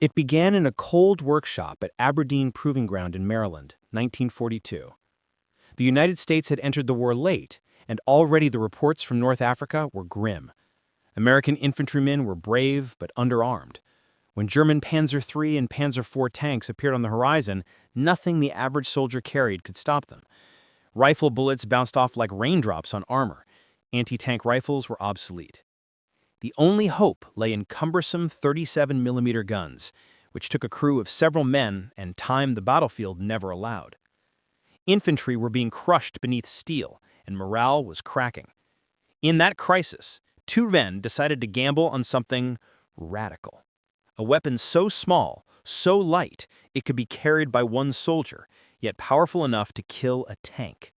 It began in a cold workshop at Aberdeen Proving Ground in Maryland, 1942. The United States had entered the war late, and already the reports from North Africa were grim. American infantrymen were brave but underarmed. When German Panzer III and Panzer IV tanks appeared on the horizon, nothing the average soldier carried could stop them. Rifle bullets bounced off like raindrops on armor. Anti-tank rifles were obsolete. The only hope lay in cumbersome 37mm guns, which took a crew of several men and time the battlefield never allowed. Infantry were being crushed beneath steel, and morale was cracking. In that crisis, two men decided to gamble on something radical. A weapon so small, so light, it could be carried by one soldier, yet powerful enough to kill a tank.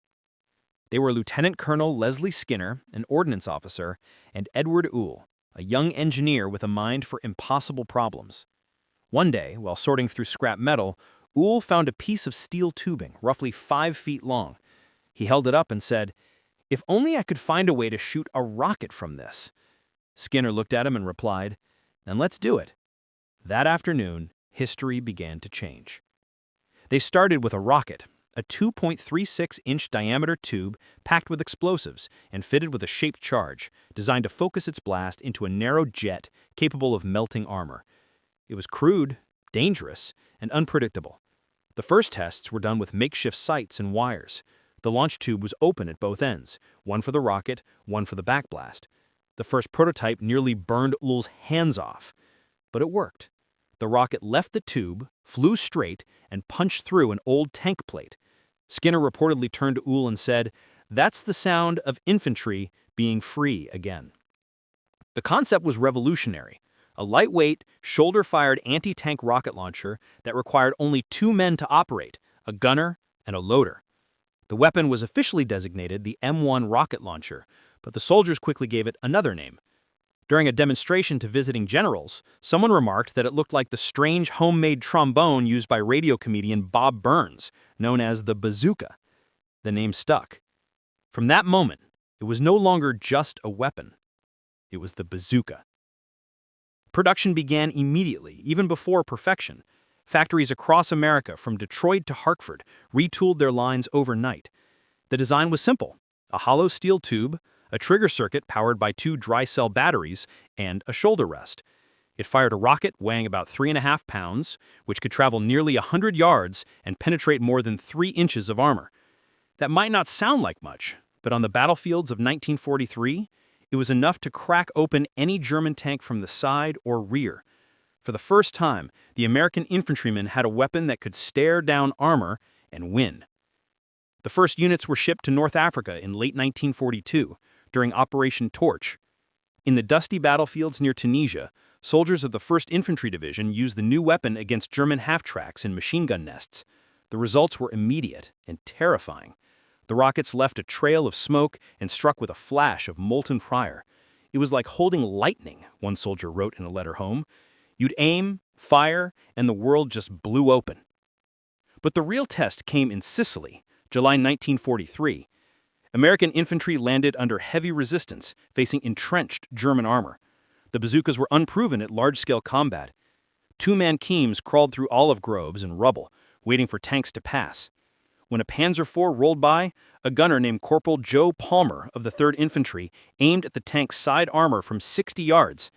They were Lieutenant Colonel Leslie Skinner, an ordnance officer, and Edward Uhl, a young engineer with a mind for impossible problems. One day, while sorting through scrap metal, Uhl found a piece of steel tubing, roughly 5 feet long. He held it up and said, "If only I could find a way to shoot a rocket from this." Skinner looked at him and replied, "Then let's do it." That afternoon, history began to change. They started with a rocket, a 2.36-inch diameter tube packed with explosives and fitted with a shaped charge, designed to focus its blast into a narrow jet capable of melting armor. It was crude, dangerous, and unpredictable. The first tests were done with makeshift sights and wires. The launch tube was open at both ends, one for the rocket, one for the backblast. The first prototype nearly burned Uhl's hands off. But it worked. The rocket left the tube, flew straight, and punched through an old tank plate. Skinner reportedly turned to Uhl and said, "That's the sound of infantry being free again." The concept was revolutionary. A lightweight, shoulder-fired anti-tank rocket launcher that required only 2 men to operate, a gunner and a loader. The weapon was officially designated the M1 rocket launcher, but the soldiers quickly gave it another name. During a demonstration to visiting generals, someone remarked that it looked like the strange homemade trombone used by radio comedian Bob Burns, known as the Bazooka. The name stuck. From that moment, it was no longer just a weapon. It was the Bazooka. Production began immediately, even before perfection. Factories across America, from Detroit to Hartford, retooled their lines overnight. The design was simple: a hollow steel tube, a trigger circuit powered by 2 dry-cell batteries, and a shoulder rest. It fired a rocket weighing about 3.5 pounds, which could travel nearly 100 yards and penetrate more than 3 inches of armor. That might not sound like much, but on the battlefields of 1943, it was enough to crack open any German tank from the side or rear. For the first time, the American infantrymen had a weapon that could stare down armor and win. The first units were shipped to North Africa in late 1942, during Operation Torch. In the dusty battlefields near Tunisia, soldiers of the 1st Infantry Division used the new weapon against German half-tracks and machine gun nests. The results were immediate and terrifying. The rockets left a trail of smoke and struck with a flash of molten fire. It was like holding lightning, one soldier wrote in a letter home. You'd aim, fire, and the world just blew open. But the real test came in Sicily, July 1943. American infantry landed under heavy resistance, facing entrenched German armor. The bazookas were unproven at large-scale combat. 2-man teams crawled through olive groves and rubble, waiting for tanks to pass. When a Panzer IV rolled by, a gunner named Corporal Joe Palmer of the 3rd Infantry aimed at the tank's side armor from 60 yards.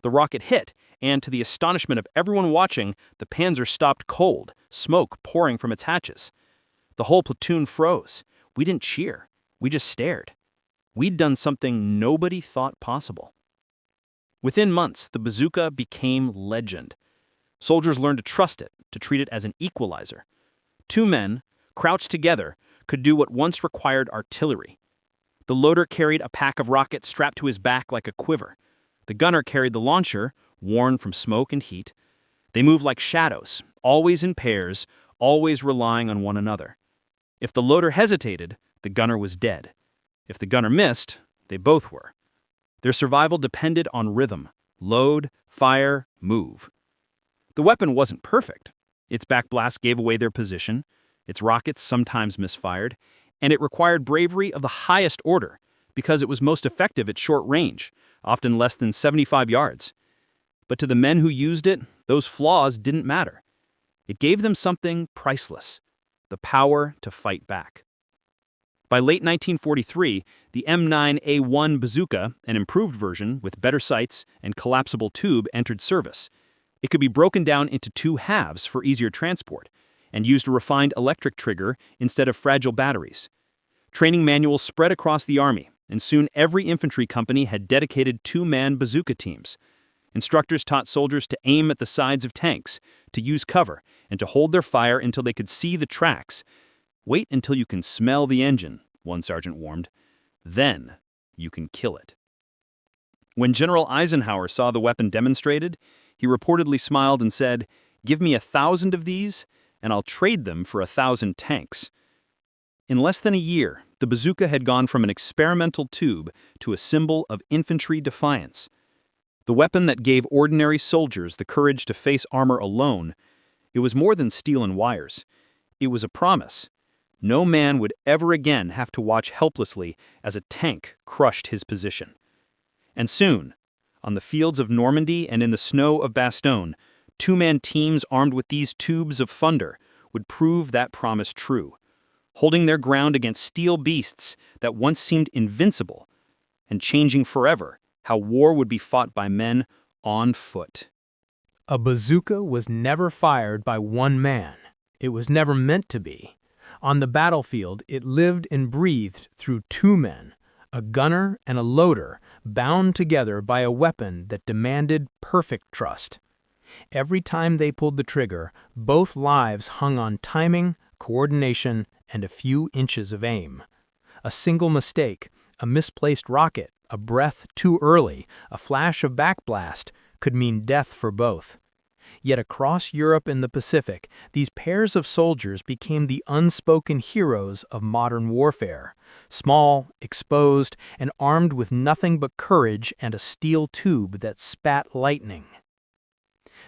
The rocket hit, and to the astonishment of everyone watching, the Panzer stopped cold, smoke pouring from its hatches. The whole platoon froze. We didn't cheer. We just stared. We'd done something nobody thought possible. Within months, the bazooka became legend. Soldiers learned to trust it, to treat it as an equalizer. 2 men, crouched together, could do what once required artillery. The loader carried a pack of rockets strapped to his back like a quiver. The gunner carried the launcher, worn from smoke and heat. They moved like shadows, always in pairs, always relying on one another. If the loader hesitated, the gunner was dead. If the gunner missed, they both were. Their survival depended on rhythm: load, fire, move. The weapon wasn't perfect. Its backblast gave away their position, its rockets sometimes misfired, and it required bravery of the highest order because it was most effective at short range, often less than 75 yards. But to the men who used it, Those flaws didn't matter. It gave them something priceless: the power to fight back. By late 1943, the M9A1 Bazooka, an improved version with better sights and collapsible tube, entered service. It could be broken down into two halves for easier transport, and used a refined electric trigger instead of fragile batteries. Training manuals spread across the Army, and soon every infantry company had dedicated two-man bazooka teams. Instructors taught soldiers to aim at the sides of tanks, to use cover, and to hold their fire until they could see the tracks. "Wait until you can smell the engine," one sergeant warned. "Then you can kill it." When General Eisenhower saw the weapon demonstrated, he reportedly smiled and said, "Give me 1,000 of these, and I'll trade them for 1,000 tanks." In less than a year, the bazooka had gone from an experimental tube to a symbol of infantry defiance. The weapon that gave ordinary soldiers the courage to face armor alone, it was more than steel and wires. It was a promise. No man would ever again have to watch helplessly as a tank crushed his position. And soon, on the fields of Normandy and in the snow of Bastogne, two-man teams armed with these tubes of thunder would prove that promise true, holding their ground against steel beasts that once seemed invincible, and changing forever how war would be fought by men on foot. A bazooka was never fired by one man. It was never meant to be. On the battlefield, it lived and breathed through two men, a gunner and a loader, bound together by a weapon that demanded perfect trust. Every time they pulled the trigger, both lives hung on timing, coordination, and a few inches of aim. A single mistake, a misplaced rocket, a breath too early, a flash of backblast, could mean death for both. Yet across Europe and the Pacific, these pairs of soldiers became the unspoken heroes of modern warfare, small, exposed, and armed with nothing but courage and a steel tube that spat lightning.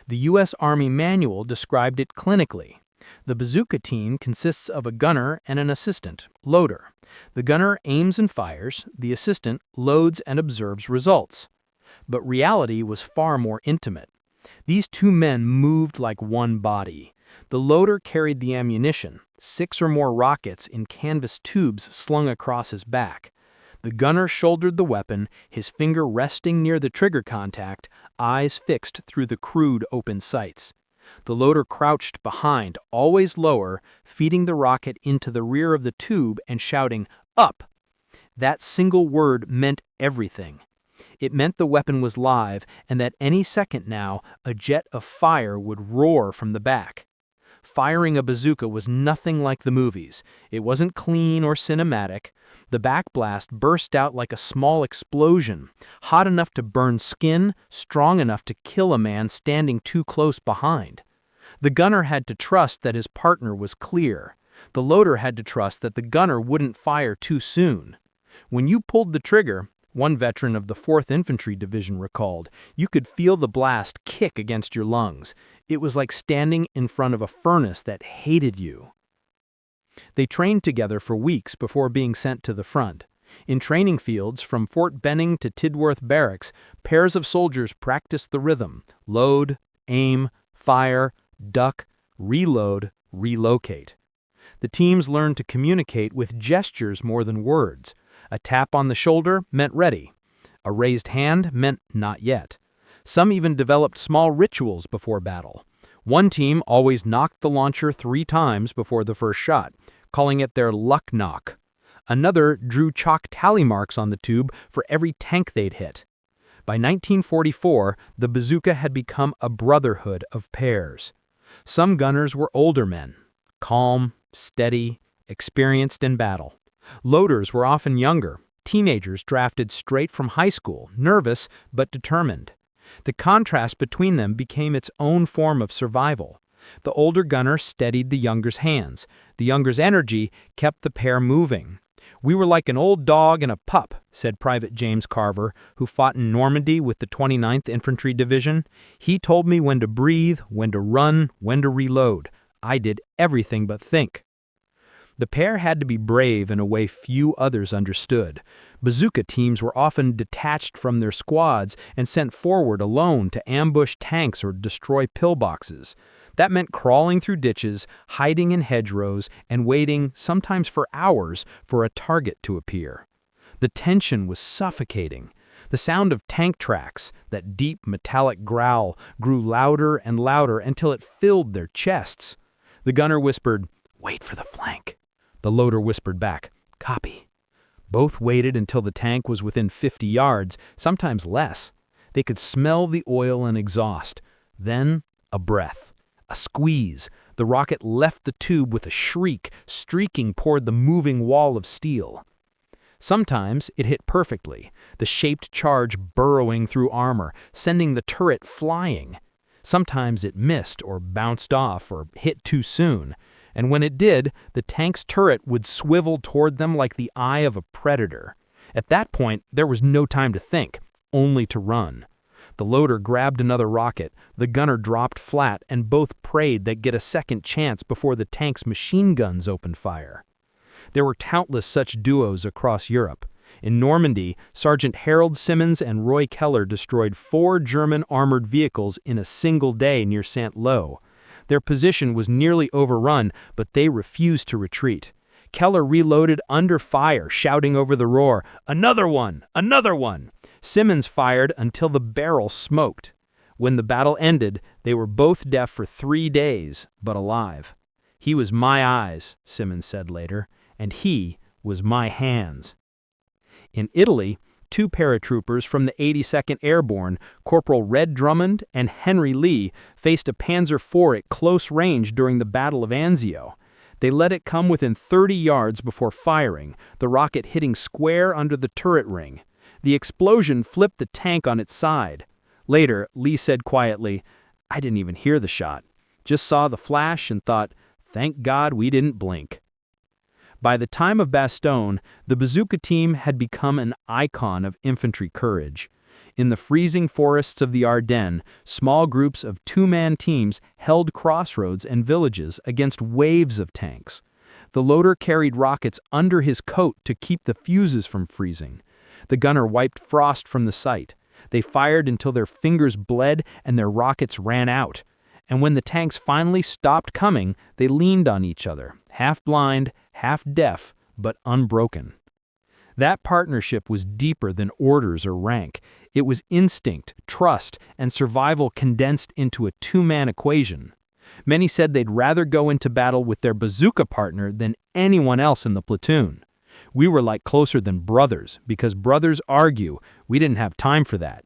The U.S. Army Manual described it clinically. The bazooka team consists of a gunner and an assistant, loader. The gunner aims and fires, the assistant loads and observes results. But reality was far more intimate. These two men moved like one body. The loader carried the ammunition, 6 or more rockets in canvas tubes slung across his back. The gunner shouldered the weapon, his finger resting near the trigger contact, eyes fixed through the crude open sights. The loader crouched behind, always lower, feeding the rocket into the rear of the tube and shouting, "Up!" That single word meant everything. It meant the weapon was live and that any second now, a jet of fire would roar from the back. Firing a bazooka was nothing like the movies. It wasn't clean or cinematic. The backblast burst out like a small explosion, hot enough to burn skin, strong enough to kill a man standing too close behind. The gunner had to trust that his partner was clear. The loader had to trust that the gunner wouldn't fire too soon. When you pulled the trigger, one veteran of the 4th Infantry Division recalled, you could feel the blast kick against your lungs. It was like standing in front of a furnace that hated you. They trained together for weeks before being sent to the front. In training fields from Fort Benning to Tidworth Barracks, pairs of soldiers practiced the rhythm: load, aim, fire, duck, reload, relocate. The teams learned to communicate with gestures more than words. A tap on the shoulder meant ready. A raised hand meant not yet. Some even developed small rituals before battle. One team always knocked the launcher 3 times before the first shot, calling it their luck knock. Another drew chalk tally marks on the tube for every tank they'd hit. By 1944, the bazooka had become a brotherhood of pairs. Some gunners were older men, calm, steady, experienced in battle. Loaders were often younger, teenagers drafted straight from high school, nervous but determined. The contrast between them became its own form of survival. The older gunner steadied the younger's hands. The younger's energy kept the pair moving. "We were like an old dog and a pup," said Private James Carver, who fought in Normandy with the 29th Infantry Division. "He told me when to breathe, when to run, when to reload. I did everything but think." The pair had to be brave in a way few others understood. Bazooka teams were often detached from their squads and sent forward alone to ambush tanks or destroy pillboxes. That meant crawling through ditches, hiding in hedgerows, and waiting, sometimes for hours, for a target to appear. The tension was suffocating. The sound of tank tracks, that deep metallic growl, grew louder and louder until it filled their chests. The gunner whispered, "Wait for the flank." The loader whispered back, "Copy." Both waited until the tank was within 50 yards, sometimes less. They could smell the oil and exhaust. Then, a breath. A squeeze. The rocket left the tube with a shriek, streaking toward the moving wall of steel. Sometimes it hit perfectly, the shaped charge burrowing through armor, sending the turret flying. Sometimes it missed or bounced off or hit too soon, and when it did, the tank's turret would swivel toward them like the eye of a predator. At that point, there was no time to think, only to run. The loader grabbed another rocket, the gunner dropped flat, and both prayed they'd get a second chance before the tank's machine guns opened fire. There were countless such duos across Europe. In Normandy, Sergeant Harold Simmons and Roy Keller destroyed 4 German armored vehicles in a single day near Saint-Lô. Their position was nearly overrun, but they refused to retreat. Keller reloaded under fire, shouting over the roar, "Another one! Another one!" Simmons fired until the barrel smoked. When the battle ended, they were both deaf for 3 days, but alive. "He was my eyes," Simmons said later, "and he was my hands." In Italy, 2 paratroopers from the 82nd Airborne, Corporal Red Drummond and Henry Lee, faced a Panzer IV at close range during the Battle of Anzio. They let it come within 30 yards before firing, the rocket hitting square under the turret ring. The explosion flipped the tank on its side. Later, Lee said quietly, "I didn't even hear the shot. Just saw the flash and thought, thank God we didn't blink." By the time of Bastogne, the Bazooka team had become an icon of infantry courage. In the freezing forests of the Ardennes, small groups of 2-man teams held crossroads and villages against waves of tanks. The loader carried rockets under his coat to keep the fuses from freezing. The gunner wiped frost from the sight. They fired until their fingers bled and their rockets ran out. And when the tanks finally stopped coming, they leaned on each other, half blind, half deaf, but unbroken. That partnership was deeper than orders or rank. It was instinct, trust, and survival condensed into a 2-man equation. Many said they'd rather go into battle with their bazooka partner than anyone else in the platoon. "We were like closer than brothers, because brothers argue. We didn't have time for that."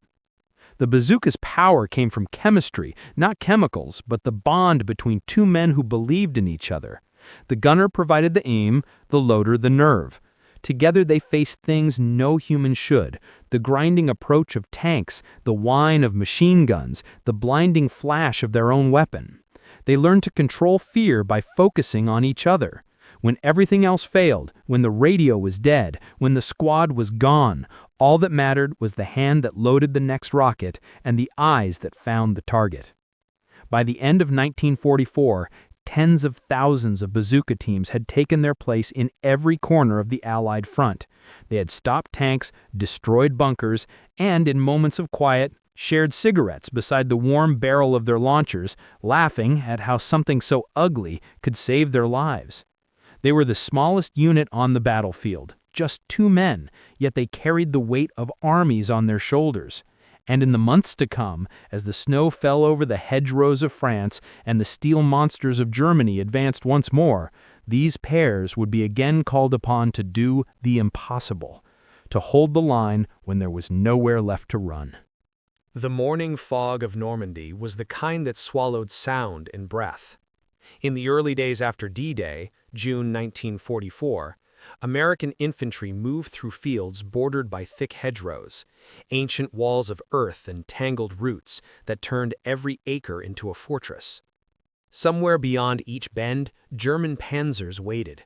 The bazooka's power came from chemistry, not chemicals, but the bond between 2 men who believed in each other. The gunner provided the aim, the loader the nerve. Together they faced things no human should, the grinding approach of tanks, the whine of machine guns, the blinding flash of their own weapon. They learned to control fear by focusing on each other. When everything else failed, when the radio was dead, when the squad was gone, all that mattered was the hand that loaded the next rocket and the eyes that found the target. By the end of 1944, tens of thousands of bazooka teams had taken their place in every corner of the Allied front. They had stopped tanks, destroyed bunkers, and in moments of quiet, shared cigarettes beside the warm barrel of their launchers, laughing at how something so ugly could save their lives. They were the smallest unit on the battlefield, just 2 men, yet they carried the weight of armies on their shoulders. And in the months to come, as the snow fell over the hedgerows of France and the steel monsters of Germany advanced once more, these pairs would be again called upon to do the impossible, to hold the line when there was nowhere left to run. The morning fog of Normandy was the kind that swallowed sound and breath. In the early days after D-Day, June 1944, American infantry moved through fields bordered by thick hedgerows, ancient walls of earth and tangled roots that turned every acre into a fortress. Somewhere beyond each bend, German panzers waited.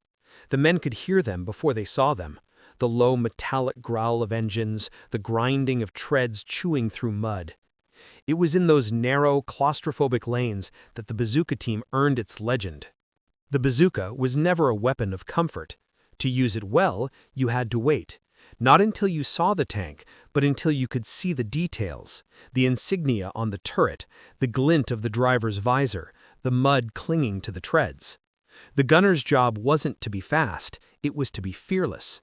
The men could hear them before they saw them, the low metallic growl of engines, the grinding of treads chewing through mud. It was in those narrow, claustrophobic lanes that the bazooka team earned its legend. The bazooka was never a weapon of comfort. To use it well, you had to wait. Not until you saw the tank, but until you could see the details, the insignia on the turret, the glint of the driver's visor, the mud clinging to the treads. The gunner's job wasn't to be fast, it was to be fearless.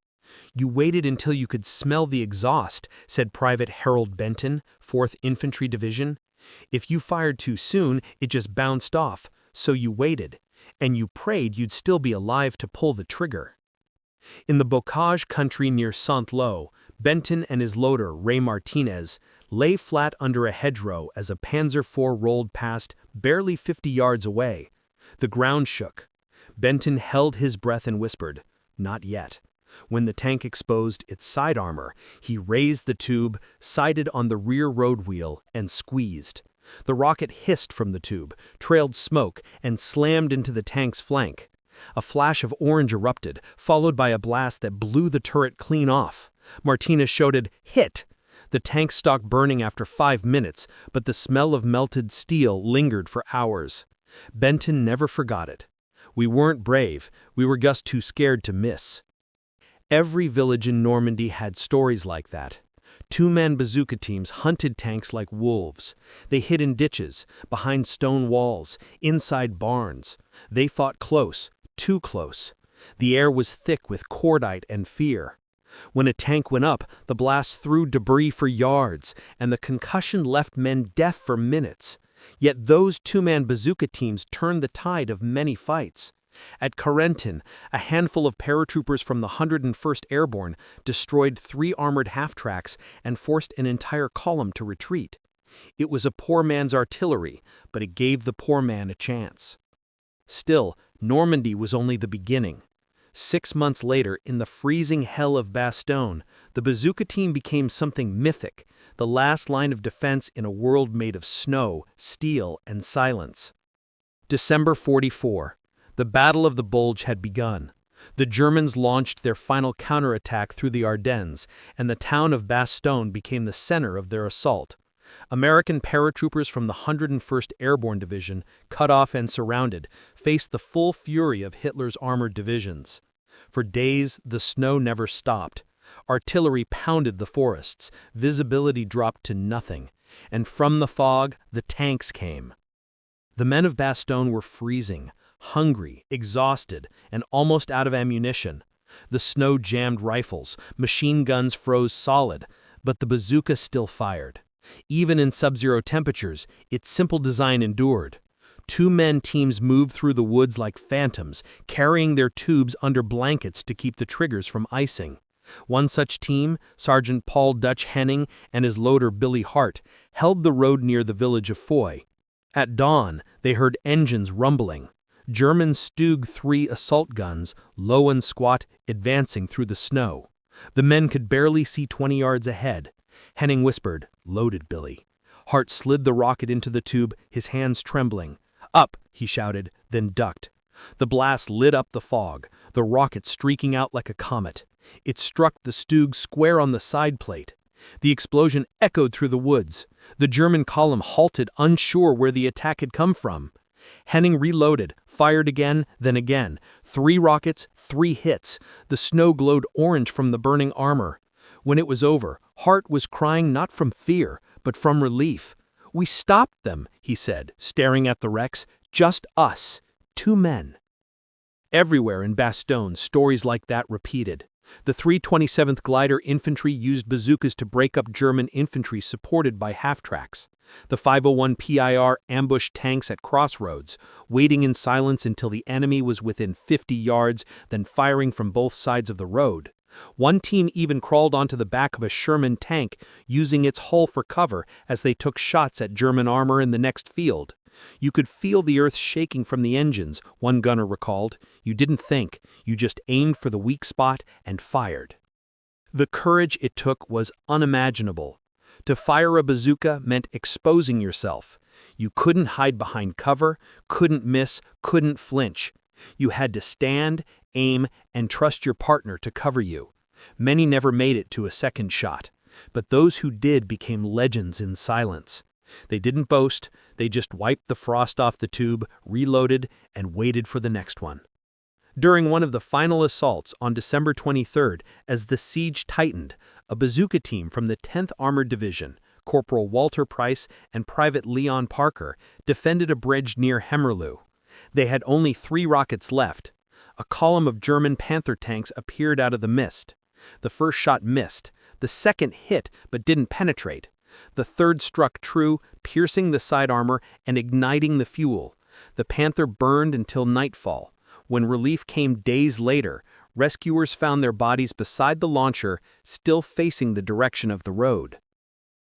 You waited until you could smell the exhaust, said Private Harold Benton, 4th Infantry Division. If you fired too soon, it just bounced off, so you waited, and you prayed you'd still be alive to pull the trigger. In the bocage country near Saint-Lô, Benton and his loader, Ray Martinez, lay flat under a hedgerow as a Panzer IV rolled past barely 50 yards away. The ground shook. Benton held his breath and whispered, "Not yet." When the tank exposed its side armor, he raised the tube, sighted on the rear road wheel, and squeezed. The rocket hissed from the tube, trailed smoke, and slammed into the tank's flank. A flash of orange erupted, followed by a blast that blew the turret clean off. Martinez shouted, "Hit!" The tank stopped burning after 5 minutes, but the smell of melted steel lingered for hours. Benton never forgot it. "We weren't brave, we were just too scared to miss." Every village in Normandy had stories like that. Two-man bazooka teams hunted tanks like wolves. They hid in ditches, behind stone walls, inside barns. They fought close, too close. The air was thick with cordite and fear. When a tank went up, the blast threw debris for yards, and the concussion left men deaf for minutes. Yet those two-man bazooka teams turned the tide of many fights. At Carentan, a handful of paratroopers from the 101st Airborne destroyed 3 armored half-tracks and forced an entire column to retreat. It was a poor man's artillery, but it gave the poor man a chance. Still, Normandy was only the beginning. 6 months later, in the freezing hell of Bastogne, the bazooka team became something mythic, the last line of defense in a world made of snow, steel, and silence. December 44. The Battle of the Bulge had begun. The Germans launched their final counterattack through the Ardennes, and the town of Bastogne became the center of their assault. American paratroopers from the 101st Airborne Division, cut off and surrounded, faced the full fury of Hitler's armored divisions. For days, the snow never stopped. Artillery pounded the forests, visibility dropped to nothing, and from the fog, the tanks came. The men of Bastogne were freezing, hungry, exhausted, and almost out of ammunition. The snow jammed rifles, machine guns froze solid, but the bazooka still fired. Even in sub-zero temperatures, its simple design endured. Two-man teams moved through the woods like phantoms, carrying their tubes under blankets to keep the triggers from icing. One such team, Sergeant Paul Dutch Henning and his loader Billy Hart, held the road near the village of Foy. At dawn, they heard engines rumbling. German Stug 3 assault guns, low and squat, advancing through the snow. The men could barely see 20 yards ahead. Henning whispered, "Loaded, Billy." Hart slid the rocket into the tube, his hands trembling. "Up," he shouted, then ducked. The blast lit up the fog, the rocket streaking out like a comet. It struck the Stug square on the side plate. The explosion echoed through the woods. The German column halted, unsure where the attack had come from. Henning reloaded, fired again, then again. 3 rockets, 3 hits. The snow glowed orange from the burning armor. When it was over, Hart was crying not from fear, but from relief. "We stopped them," he said, staring at the wrecks. "Just us. 2 men." Everywhere in Bastogne, stories like that repeated. The 327th Glider Infantry used bazookas to break up German infantry supported by half-tracks. The 501 PIR ambushed tanks at crossroads, waiting in silence until the enemy was within 50 yards, then firing from both sides of the road. One team even crawled onto the back of a Sherman tank, using its hull for cover as they took shots at German armor in the next field. "You could feel the earth shaking from the engines," one gunner recalled. "You didn't think, you just aimed for the weak spot and fired." The courage it took was unimaginable. To fire a bazooka meant exposing yourself. You couldn't hide behind cover, couldn't miss, couldn't flinch. You had to stand, aim, and trust your partner to cover you. Many never made it to a second shot, but those who did became legends in silence. They didn't boast, they just wiped the frost off the tube, reloaded, and waited for the next one. During one of the final assaults on December 23rd, as the siege tightened, a Bazooka team from the 10th Armored Division, Corporal Walter Price and Private Leon Parker, defended a bridge near Hemmerloo. They had only 3 rockets left. A column of German Panther tanks appeared out of the mist. The first shot missed. The second hit but didn't penetrate. The third struck true, piercing the side armor and igniting the fuel. The Panther burned until nightfall. When relief came days later, rescuers found their bodies beside the launcher, still facing the direction of the road.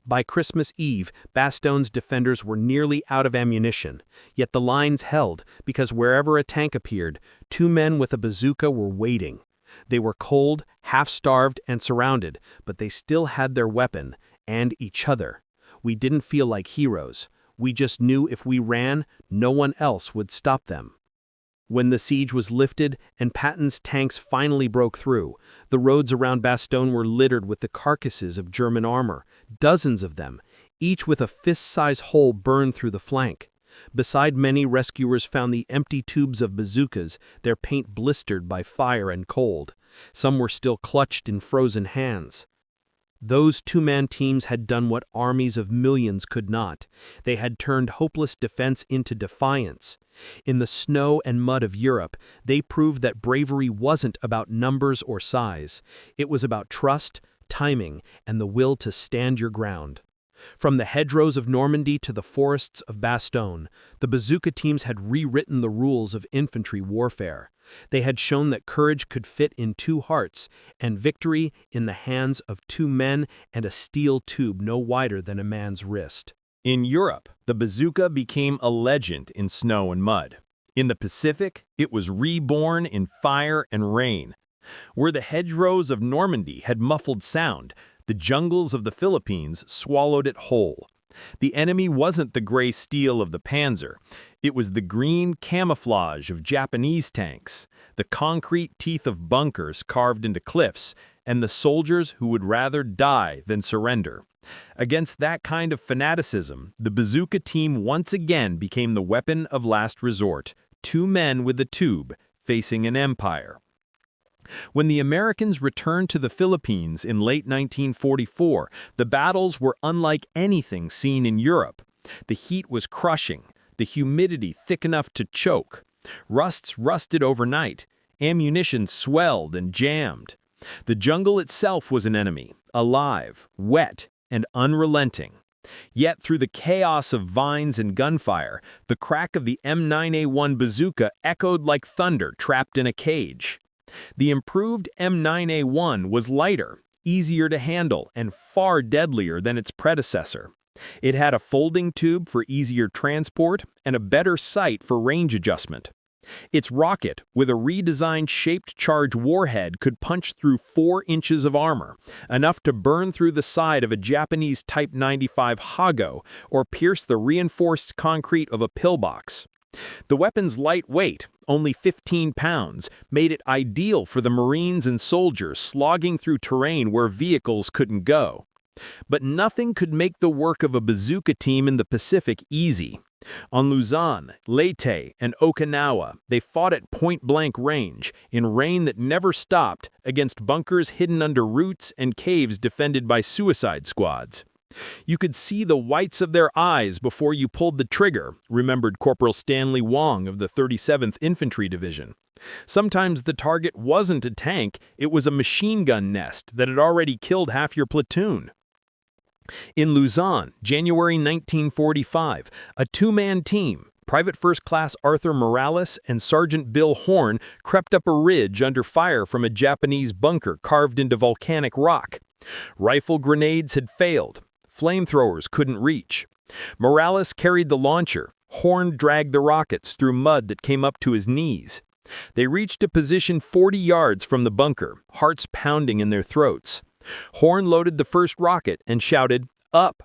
By Christmas Eve, Bastone's defenders were nearly out of ammunition, yet the lines held because wherever a tank appeared, 2 men with a bazooka were waiting. They were cold, half-starved, and surrounded, but they still had their weapon, and each other. We didn't feel like heroes. We just knew if we ran, no one else would stop them. When the siege was lifted and Patton's tanks finally broke through, the roads around Bastogne were littered with the carcasses of German armor, dozens of them, each with a fist-size hole burned through the flank. Beside many rescuers found the empty tubes of bazookas, their paint blistered by fire and cold. Some were still clutched in frozen hands. Those 2-man teams had done what armies of millions could not. They had turned hopeless defense into defiance. In the snow and mud of Europe, they proved that bravery wasn't about numbers or size. It was about trust, timing, and the will to stand your ground. From the hedgerows of Normandy to the forests of Bastogne, the bazooka teams had rewritten the rules of infantry warfare. They had shown that courage could fit in 2 hearts, and victory in the hands of 2 men and a steel tube no wider than a man's wrist. In Europe, the bazooka became a legend in snow and mud. In the Pacific, it was reborn in fire and rain. Where the hedgerows of Normandy had muffled sound, the jungles of the Philippines swallowed it whole. The enemy wasn't the gray steel of the Panzer. It was the green camouflage of Japanese tanks, the concrete teeth of bunkers carved into cliffs, and the soldiers who would rather die than surrender. Against that kind of fanaticism, the bazooka team once again became the weapon of last resort, 2 men with a tube facing an empire. When the Americans returned to the Philippines in late 1944, the battles were unlike anything seen in Europe. The heat was crushing, the humidity thick enough to choke. Rusts rusted overnight, ammunition swelled and jammed. The jungle itself was an enemy, alive, wet, and unrelenting. Yet through the chaos of vines and gunfire, the crack of the M9A1 bazooka echoed like thunder trapped in a cage. The improved M9A1 was lighter, easier to handle, and far deadlier than its predecessor. It had a folding tube for easier transport and a better sight for range adjustment. Its rocket, with a redesigned shaped charge warhead, could punch through 4 inches of armor, enough to burn through the side of a Japanese Type 95 Hago or pierce the reinforced concrete of a pillbox. The weapon's light weight, only 15 pounds, made it ideal for the Marines and soldiers slogging through terrain where vehicles couldn't go. But nothing could make the work of a bazooka team in the Pacific easy. On Luzon, Leyte, and Okinawa, they fought at point-blank range, in rain that never stopped, against bunkers hidden under roots and caves defended by suicide squads. You could see the whites of their eyes before you pulled the trigger, remembered Corporal Stanley Wong of the 37th Infantry Division. Sometimes the target wasn't a tank, it was a machine gun nest that had already killed half your platoon. In Luzon, January 1945, a 2-man team, Private First Class Arthur Morales and Sergeant Bill Horn, crept up a ridge under fire from a Japanese bunker carved into volcanic rock. Rifle grenades had failed. Flamethrowers couldn't reach. Morales carried the launcher. Horn dragged the rockets through mud that came up to his knees. They reached a position 40 yards from the bunker, hearts pounding in their throats. Horn loaded the first rocket and shouted, "Up!"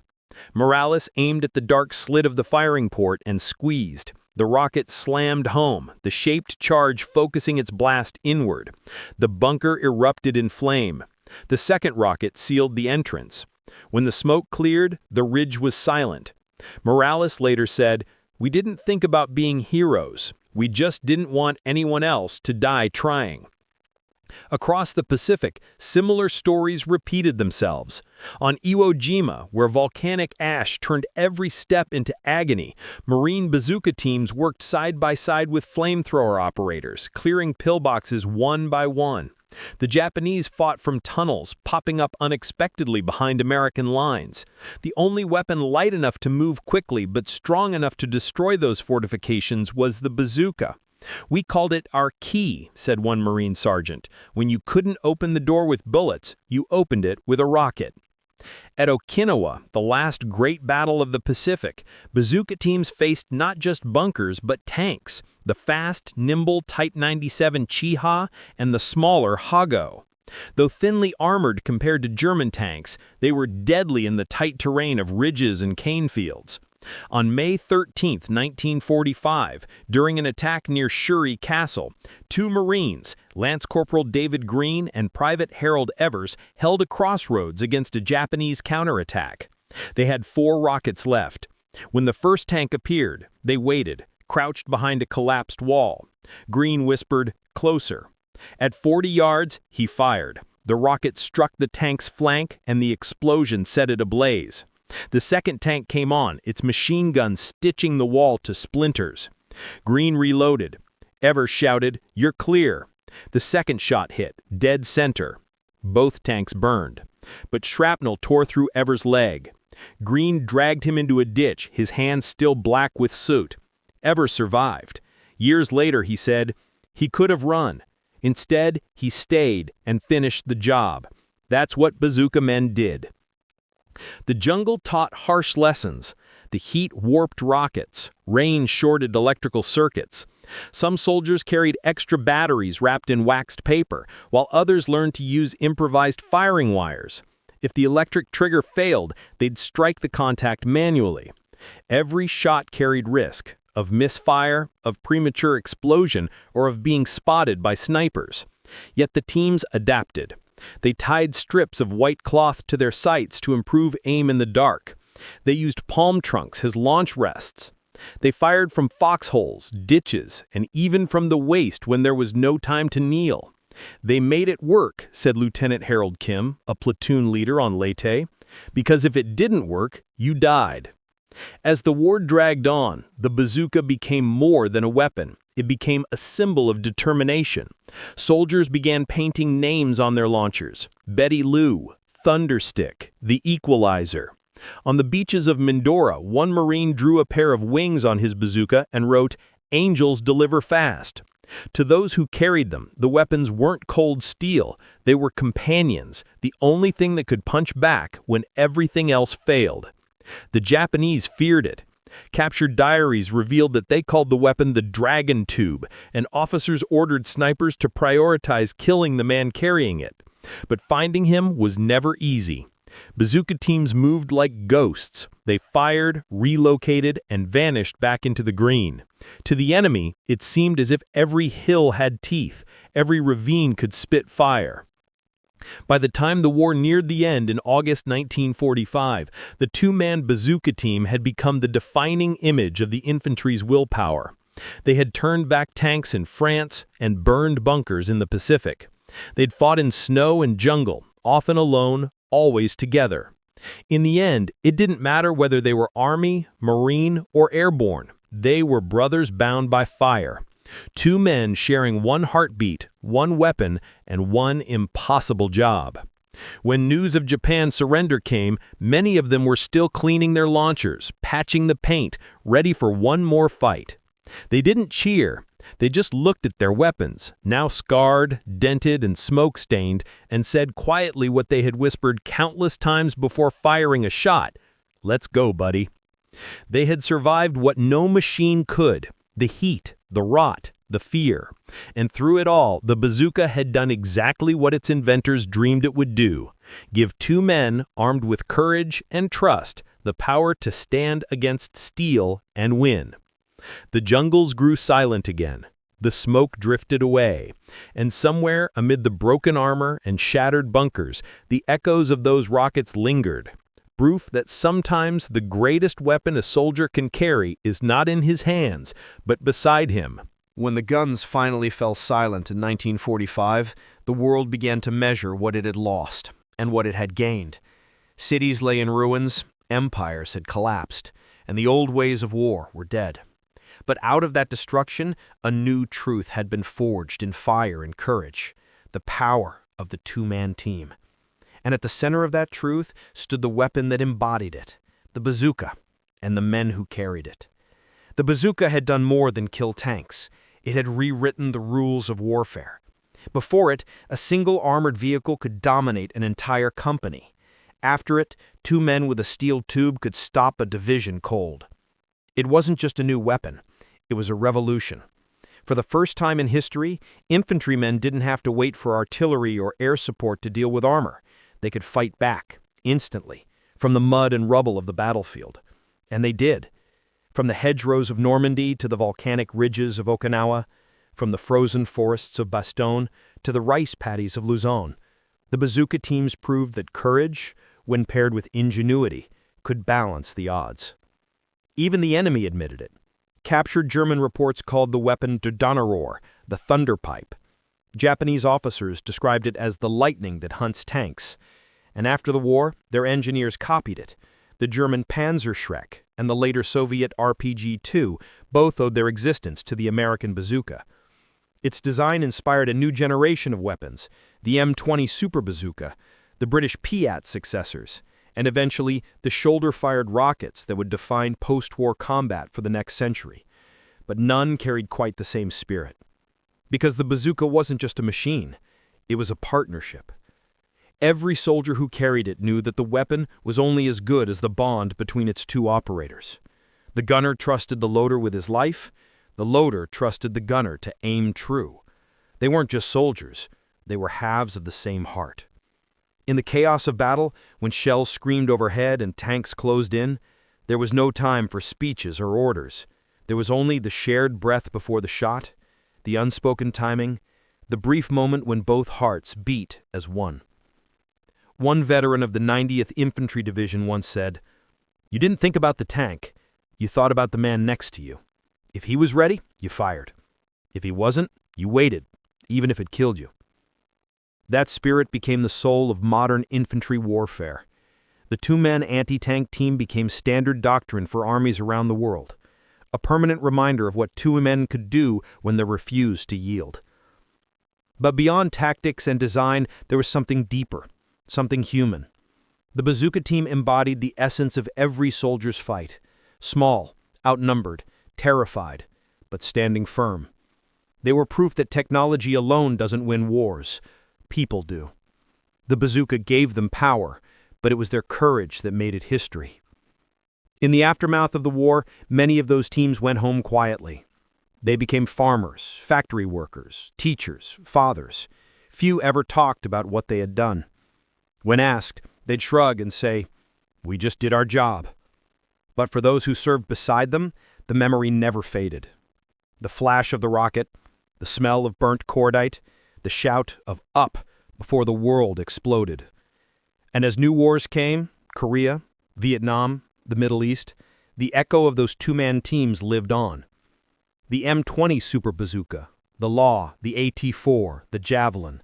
Morales aimed at the dark slit of the firing port and squeezed. The rocket slammed home, the shaped charge focusing its blast inward. The bunker erupted in flame. The second rocket sealed the entrance. When the smoke cleared, the ridge was silent. Morales later said, "We didn't think about being heroes. We just didn't want anyone else to die trying. Across the Pacific, similar stories repeated themselves. On Iwo Jima, where volcanic ash turned every step into agony, Marine bazooka teams worked side by side with flamethrower operators, clearing pillboxes one by one. The Japanese fought from tunnels, popping up unexpectedly behind American lines. The only weapon light enough to move quickly but strong enough to destroy those fortifications was the bazooka. "We called it our key," said one Marine sergeant. "When you couldn't open the door with bullets, you opened it with a rocket." At Okinawa, the last great battle of the Pacific, bazooka teams faced not just bunkers but tanks, the fast, nimble Type 97 Chiha and the smaller Hago. Though thinly armored compared to German tanks, they were deadly in the tight terrain of ridges and cane fields. On May 13, 1945, during an attack near Shuri Castle, two Marines, Lance Corporal David Green and Private Harold Evers, held a crossroads against a Japanese counterattack. They had 4 rockets left. When the first tank appeared, they waited, crouched behind a collapsed wall. Green whispered, "Closer." At 40 yards, he fired. The rocket struck the tank's flank, and the explosion set it ablaze. The second tank came on, its machine gun stitching the wall to splinters. Green reloaded. Evers shouted, "You're clear." The second shot hit, dead center. Both tanks burned. But shrapnel tore through Evers' leg. Green dragged him into a ditch, his hands still black with soot. Evers survived. Years later, he said, "He could have run. Instead, he stayed and finished the job. That's what bazooka men did." The jungle taught harsh lessons. The heat warped rockets. Rain shorted electrical circuits. Some soldiers carried extra batteries wrapped in waxed paper, while others learned to use improvised firing wires. If the electric trigger failed, they'd strike the contact manually. Every shot carried risk of misfire, of premature explosion, or of being spotted by snipers. Yet the teams adapted. They tied strips of white cloth to their sights to improve aim in the dark. They used palm trunks as launch rests. They fired from foxholes, ditches, and even from the waist when there was no time to kneel. "They made it work," said Lieutenant Harold Kim, a platoon leader on Leyte, "because if it didn't work, you died." As the war dragged on, the bazooka became more than a weapon. It became a symbol of determination. Soldiers began painting names on their launchers: Betty Lou, Thunderstick, the Equalizer. On the beaches of Mindoro, one Marine drew a pair of wings on his bazooka and wrote, "Angels deliver fast." To those who carried them, the weapons weren't cold steel. They were companions, the only thing that could punch back when everything else failed. The Japanese feared it. Captured diaries revealed that they called the weapon the Dragon Tube, and officers ordered snipers to prioritize killing the man carrying it. But finding him was never easy. Bazooka teams moved like ghosts. They fired, relocated, and vanished back into the green. To the enemy, it seemed as if every hill had teeth, every ravine could spit fire. By the time the war neared the end in August 1945, the two-man bazooka team had become the defining image of the infantry's willpower. They had turned back tanks in France and burned bunkers in the Pacific. They'd fought in snow and jungle, often alone, always together. In the end, it didn't matter whether they were Army, Marine, or airborne. They were brothers bound by fire. Two men sharing one heartbeat, one weapon, and one impossible job. When news of Japan's surrender came, many of them were still cleaning their launchers, patching the paint, ready for one more fight. They didn't cheer. They just looked at their weapons, now scarred, dented, and smoke-stained, and said quietly what they had whispered countless times before firing a shot: "Let's go, buddy." They had survived what no machine could: the heat, the rot, the fear. And through it all, the bazooka had done exactly what its inventors dreamed it would do: give two men, armed with courage and trust, the power to stand against steel and win. The jungles grew silent again. The smoke drifted away. And somewhere amid the broken armor and shattered bunkers, the echoes of those rockets lingered. Proof that sometimes the greatest weapon a soldier can carry is not in his hands, but beside him, When the guns finally fell silent in 1945, the world began to measure what it had lost and what it had gained. Cities lay in ruins, empires had collapsed, and the old ways of war were dead. But out of that destruction, a new truth had been forged in fire and courage, the power of the two-man team. And at the center of that truth stood the weapon that embodied it, the bazooka, and the men who carried it. The bazooka had done more than kill tanks. It had rewritten the rules of warfare. Before it, a single armored vehicle could dominate an entire company. After it, two men with a steel tube could stop a division cold. It wasn't just a new weapon. It was a revolution. For the first time in history, infantrymen didn't have to wait for artillery or air support to deal with armor. They could fight back, instantly, from the mud and rubble of the battlefield. And they did. From the hedgerows of Normandy to the volcanic ridges of Okinawa, from the frozen forests of Bastogne to the rice paddies of Luzon, the bazooka teams proved that courage, when paired with ingenuity, could balance the odds. Even the enemy admitted it. Captured German reports called the weapon der Donnerrohr, the thunder pipe. Japanese officers described it as the lightning that hunts tanks. And after the war, their engineers copied it. The German Panzerschreck and the later Soviet RPG-2 both owed their existence to the American bazooka. Its design inspired a new generation of weapons, the M20 Super Bazooka, the British Piat successors, and eventually the shoulder-fired rockets that would define post-war combat for the next century. But none carried quite the same spirit. Because the bazooka wasn't just a machine, it was a partnership. Every soldier who carried it knew that the weapon was only as good as the bond between its two operators. The gunner trusted the loader with his life. The loader trusted the gunner to aim true. They weren't just soldiers. They were halves of the same heart. In the chaos of battle, when shells screamed overhead and tanks closed in, there was no time for speeches or orders. There was only the shared breath before the shot, the unspoken timing, the brief moment when both hearts beat as one. One veteran of the 90th Infantry Division once said, "You didn't think about the tank, you thought about the man next to you. If he was ready, you fired. If he wasn't, you waited, even if it killed you." That spirit became the soul of modern infantry warfare. The two-man anti-tank team became standard doctrine for armies around the world, a permanent reminder of what two men could do when they refused to yield. But beyond tactics and design, there was something deeper, something human. The bazooka team embodied the essence of every soldier's fight, small, outnumbered, terrified, but standing firm. They were proof that technology alone doesn't win wars. People do. The bazooka gave them power, but it was their courage that made it history. In the aftermath of the war, many of those teams went home quietly. They became farmers, factory workers, teachers, fathers. Few ever talked about what they had done. When asked, they'd shrug and say, "We just did our job." But for those who served beside them, the memory never faded. The flash of the rocket, the smell of burnt cordite, the shout of "up" before the world exploded. And as new wars came, Korea, Vietnam, the Middle East, the echo of those two-man teams lived on. The M20 Super Bazooka, the Law, the AT-4, the Javelin,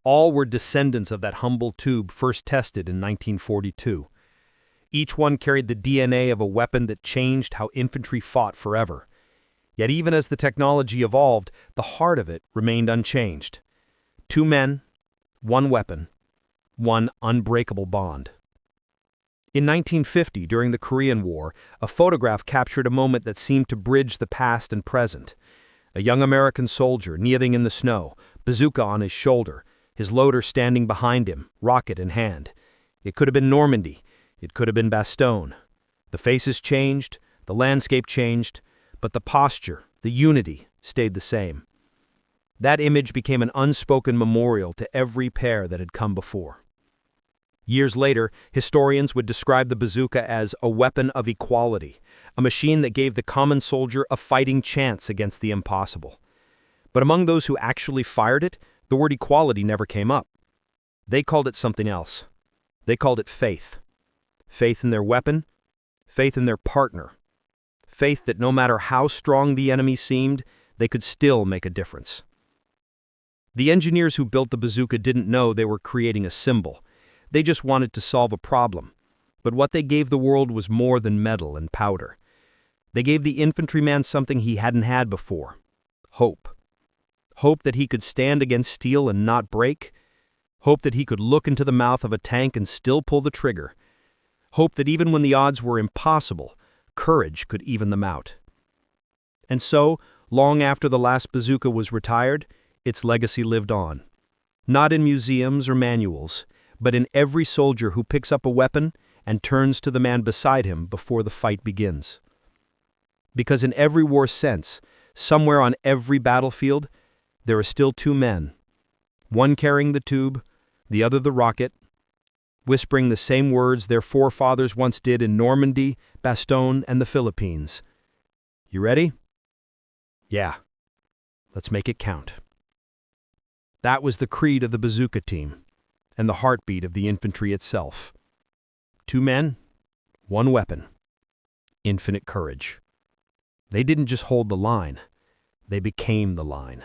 all were descendants of that humble tube first tested in 1942. Each one carried the DNA of a weapon that changed how infantry fought forever. Yet even as the technology evolved, the heart of it remained unchanged. Two men, one weapon, one unbreakable bond. In 1950, during the Korean War, a photograph captured a moment that seemed to bridge the past and present. A young American soldier kneeling in the snow, bazooka on his shoulder, his loader standing behind him, rocket in hand. It could have been Normandy. It could have been Bastogne. The faces changed, the landscape changed, but the posture, the unity, stayed the same. That image became an unspoken memorial to every pair that had come before. Years later, historians would describe the bazooka as a weapon of equality, a machine that gave the common soldier a fighting chance against the impossible. But among those who actually fired it, the word equality never came up. They called it something else. They called it faith. Faith in their weapon, faith in their partner. Faith that no matter how strong the enemy seemed, they could still make a difference. The engineers who built the bazooka didn't know they were creating a symbol. They just wanted to solve a problem. But what they gave the world was more than metal and powder. They gave the infantryman something he hadn't had before: hope. Hope that he could stand against steel and not break. Hope that he could look into the mouth of a tank and still pull the trigger. Hope that even when the odds were impossible, courage could even them out. And so, long after the last bazooka was retired, its legacy lived on. Not in museums or manuals, but in every soldier who picks up a weapon and turns to the man beside him before the fight begins. Because in every war sense, somewhere on every battlefield, there are still two men, one carrying the tube, the other the rocket, whispering the same words their forefathers once did in Normandy, Bastogne, and the Philippines. You ready? Yeah. Let's make it count. That was the creed of the bazooka team, and the heartbeat of the infantry itself. Two men, one weapon, infinite courage. They didn't just hold the line, they became the line.